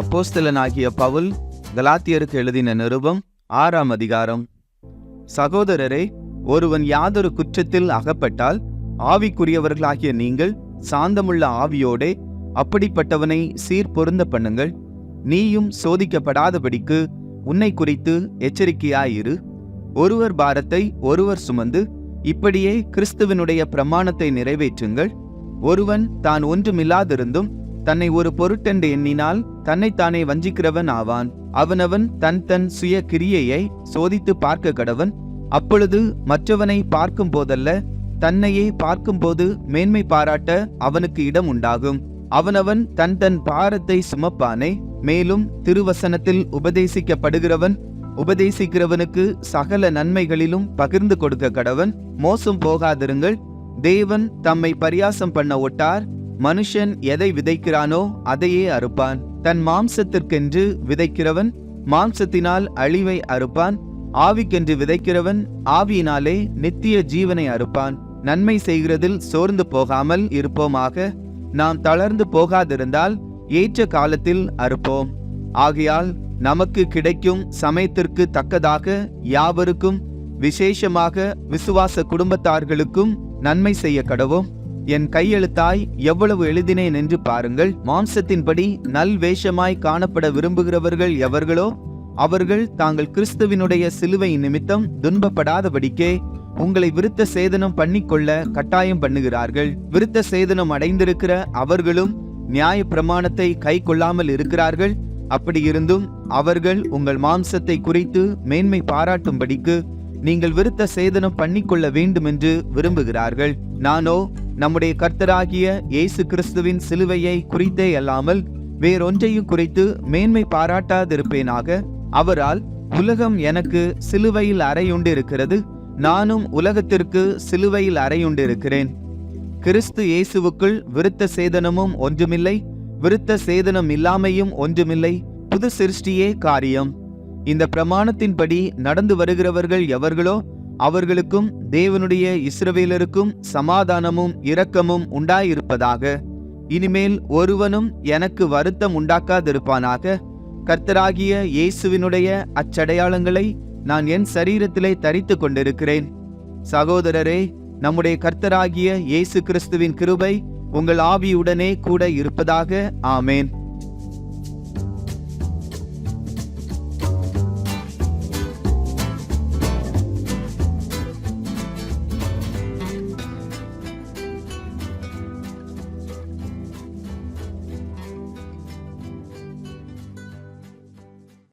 அப்போஸ்தலனாகிய பவுல் கலாத்தியருக்கு எழுதின நிருபம் 6ஆம் அதிகாரம். சகோதரரே, ஒருவன் யாதொரு குற்றத்தில் அகப்பட்டால் ஆவிக்குரியவர்களாகிய நீங்கள் சாந்தமுள்ள ஆவியோடே அப்படிப்பட்டவனை சீர்பொருந்த பண்ணுங்கள். நீயும் சோதிக்கப்படாதபடிக்கு உன்னை குறித்து எச்சரிக்கையாயிரு. ஒருவர் பாரத்தை ஒருவர் சுமந்து இப்படியே கிறிஸ்துவினுடைய பிரமாணத்தை நிறைவேற்றுங்கள். ஒருவன் தான் ஒன்றுமில்லாதிருந்தும் தன்னை ஒரு பொருட்டென்று எண்ணினால் தன்னைத்தானே வஞ்சிக்கிறவன் ஆவான். அவனவன் தன் சுய கிரியையை சோதித்து பார்க்க கடவன். அப்பொழுது மற்றவனை பார்க்கும் போதல்ல, தன்னையே பார்க்கும்போது மேன்மை பாராட்ட அவனுக்கு இடம் உண்டாகும். அவனவன் தன் பாரத்தை சுமப்பானே. மேலும் திருவசனத்தில் உபதேசிக்கப்படுகிறவன் உபதேசிக்கிறவனுக்கு சகல நன்மைகளிலும் பகிர்ந்து கொடுக்க கடவன். மோசம் போகாதிருங்கள். தேவன் தம்மை பரியாசம் பண்ண ஒட்டார். மனுஷன் எதை விதைக்கிறானோ அதையே அறுப்பான். தன் மாம்சத்திற்கென்று விதைக்கிறவன் மாம்சத்தினால் அழிவை அறுப்பான். ஆவிக்கென்று விதைக்கிறவன் ஆவியினாலே நித்திய ஜீவனை அறுப்பான். நன்மை செய்கிறதில் சோர்ந்து போகாமல் இருப்போமாக. நாம் தளர்ந்து போகாதிருந்தால் ஏற்ற காலத்தில் அறுப்போம். ஆகையால் நமக்கு கிடைக்கும் சமயத்திற்கு தக்கதாக யாவருக்கும், விசேஷமாக விசுவாச குடும்பத்தார்களுக்கும் நன்மை செய்ய கடவோம். என் கையெழுத்தாய் எவ்வளவு எழுதினேன் என்று பாருங்கள். மாம்சத்தின்படி நல் வேஷமாய் காணப்பட விரும்புகிறவர்கள் எவர்களோ அவர்கள் தாங்கள் கிறிஸ்துவினுடைய சிலுவை நிமித்தம் துன்பப்படாதபடிக்கே உங்களை விருத்த சேதனம் பண்ணிக்கொள்ள கட்டாயம் பண்ணுகிறார்கள். விருத்த சேதனம் அடைந்திருக்கிற அவர்களும் நியாய பிரமாணத்தை கை கொள்ளாமல் இருக்கிறார்கள். அப்படி இருந்தும் அவர்கள் உங்கள் மாம்சத்தை குறித்து மேன்மை பாராட்டும்படிக்கு நீங்கள் விருத்த சேதனம் பண்ணிக்கொள்ள வேண்டும் என்று விரும்புகிறார்கள். நானோ நம்முடைய கர்த்தராகிய இயேசு கிறிஸ்துவின் சிலுவையை குறித்தே அல்லாமல் வேறொன்றையும் குறித்து மேன்மை பாராட்டாதிருப்பேனாக. அவரால் உலகம் எனக்கு சிலுவையில் அறையுண்டு இருக்கிறது, நானும் உலகத்திற்கு சிலுவையில் அறையுண்டு இருக்கிறேன். கிறிஸ்து இயேசுவுக்குள் விருத்த சேதனமும் ஒன்றுமில்லை, விருத்த சேதனம் இல்லாமையும் ஒன்றுமில்லை. புது சிருஷ்டியே காரியம். இந்த பிரமாணத்தின்படி நடந்து வருகிறவர்கள் எவர்களோ அவர்களுக்கும் தேவனுடைய இஸ்ரவேலருக்கும் சமாதானமும் இரக்கமும் உண்டாயிருப்பதாக. இனிமேல் ஒருவனும் எனக்கு வருத்தம் உண்டாக்காதிருப்பானாக. கர்த்தராகிய இயேசுவினுடைய அச்சடையாளங்களை நான் என் சரீரத்திலே தரித்து கொண்டிருக்கிறேன். சகோதரரே, நம்முடைய கர்த்தராகிய இயேசு கிறிஸ்துவின் கிருபை உங்கள் ஆவியுடனே கூட இருப்பதாக. ஆமேன்.